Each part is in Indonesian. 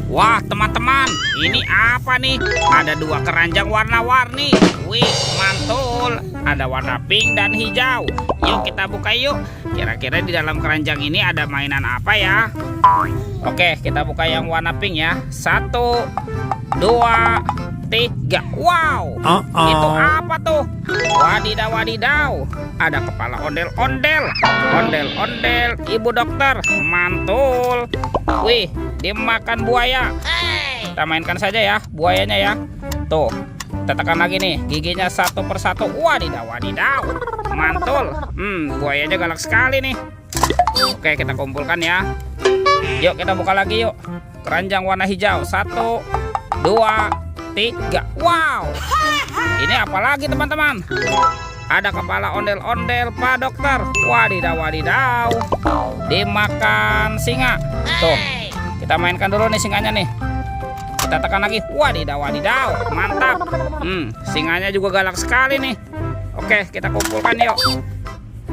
Wah teman-teman, ini apa nih? Ada dua keranjang warna-warni. Wih, mantul. Ada warna pink dan hijau. Yuk kita buka yuk. Kira-kira di dalam keranjang ini ada mainan apa ya? Oke, kita buka yang warna pink ya. 1, 2, 3. Wow, itu apa tuh? Wadidaw, wadidaw. Ada kepala ondel-ondel. Ondel-ondel, ibu dokter. Mantul. Wih, dia makan buaya. Kita mainkan saja ya buayanya ya. Tuh, kita tekan lagi nih, giginya satu persatu. Wadidaw, wadidaw. Mantul. Buayanya galak sekali nih. Oke, kita kumpulkan ya. Yuk kita buka lagi yuk. Keranjang warna hijau. 1, 2, 3. Wow, ini apa lagi teman-teman? Ada kepala ondel-ondel Pak Dokter. Wadidaw, wadidaw. Dimakan singa. Tuh, kita mainkan dulu nih singanya nih. Kita tekan lagi. Wadidaw, wadidaw. Mantap. Singanya juga galak sekali nih. Oke, kita kumpulkan yuk.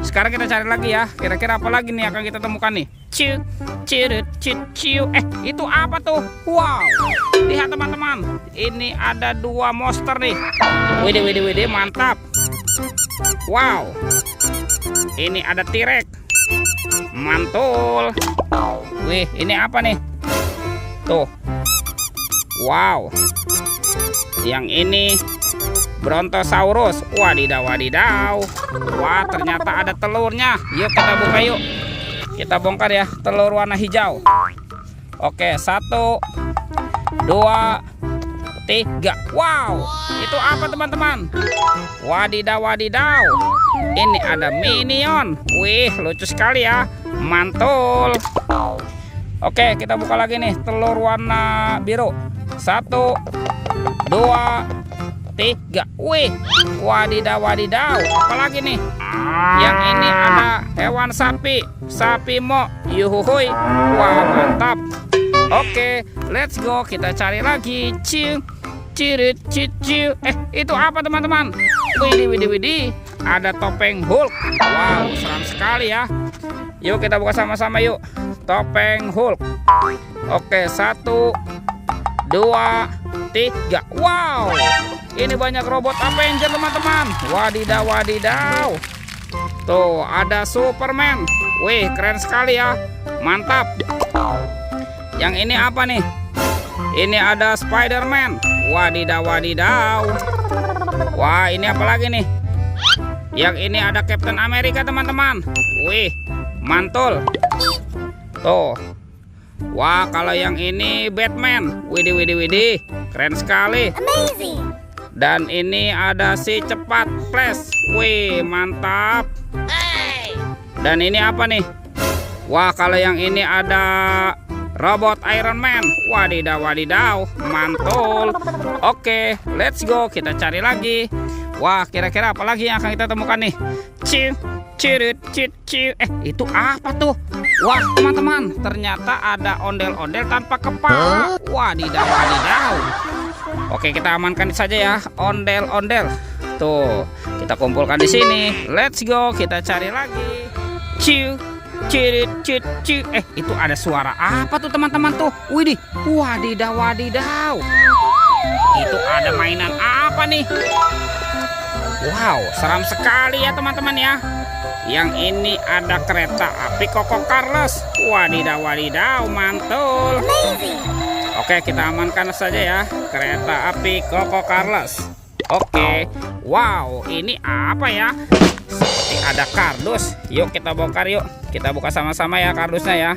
Sekarang kita cari lagi ya. Kira-kira apa lagi nih akan kita temukan nih? Ciu, cirut, ciu. Itu apa tuh? Wow, lihat teman-teman. Ini ada dua monster nih. Widih, widih, widih, mantap. Wow, ini ada T-Rex. Mantul. Wih, ini apa nih? Tuh. Wow. Yang ini Brontosaurus. Wadidaw, wadidaw. Wah, ternyata ada telurnya. Yuk kita buka yuk. Kita bongkar ya telur warna hijau. Oke, 1, 2, 3. Wow, itu apa teman-teman? Wadidaw, wadidaw. Ini ada Minion. Wih, lucu sekali ya. Mantul. Oke, kita buka lagi nih telur warna biru. 1, 2, 3. Wih, wadidaw, wadidaw. Apalagi nih? Yang ini ada hewan sapi. Sapi mo. Yuhuhuy. Wah, mantap. Oke, let's go. Kita cari lagi. Ciu, cirut, ciu. Itu apa teman-teman? Widih, widih, widih. Ada topeng Hulk. Wow, seram sekali ya. Yuk kita buka sama-sama yuk. Topeng Hulk. Oke, 1, 2, 3. Wow, ini banyak robot Avenger teman-teman. Wadidaw, wadidaw. Tuh, ada Superman. Wih, keren sekali ya. Mantap. Yang ini apa nih? Ini ada Spider-Man. Wadidaw, wadidaw. Wah, ini apa lagi nih? Yang ini ada Captain America teman-teman. Wih, mantul. Tuh. Wah, kalau yang ini Batman. Widih, widih, widih. Keren sekali. Amazing. Dan ini ada si cepat Flash. Wih, mantap. Dan ini apa nih? Wah, kalau yang ini ada robot Iron Man. Wadidaw, wadidaw. Mantul. Oke, let's go. Kita cari lagi. Wah, kira-kira apa lagi yang akan kita temukan nih? Ciu, cirut, ciu. Itu apa tuh? Wah, teman-teman, ternyata ada ondel-ondel tanpa kepala. Wadidaw, wadidaw. Oke, kita amankan saja ya ondel-ondel. Tuh, kita kumpulkan di sini. Let's go, kita cari lagi. Ciu, cirut, ciu. Itu ada suara apa tuh teman-teman tuh? Widih, wadidaw, wadidaw. Itu ada mainan apa nih? Wow, seram sekali ya teman-teman ya. Yang ini ada kereta api Koko Carlos. Wadidaw, wadidaw, mantul. Oke, kita amankan saja ya kereta api Koko Carlos. Oke, wow, ini apa ya? Seperti ada kardus. Yuk kita bongkar yuk. Kita buka sama-sama ya kardusnya ya.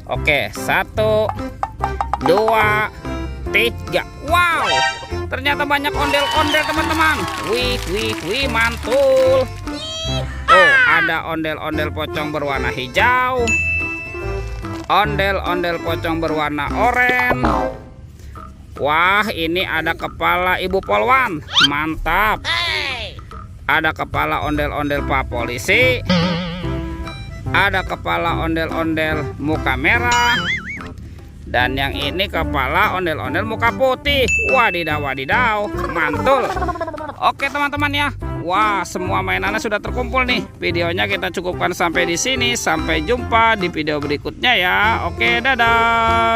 Oke, 1, 2, 3. Wow, ternyata banyak ondel-ondel teman-teman. Wih, mantul. Tuh, ada ondel-ondel pocong berwarna hijau. Ondel-ondel pocong berwarna oranye. Wah, ini ada kepala ibu polwan. Mantap. Ada kepala ondel-ondel Pak Polisi. Ada kepala ondel-ondel muka merah. Dan yang ini kepala ondel-ondel muka putih. Wadidaw, wadidaw. Mantul. Oke teman-teman ya. Wah, semua mainannya sudah terkumpul nih. Videonya kita cukupkan sampai di sini. Sampai jumpa di video berikutnya ya. Oke, dadah.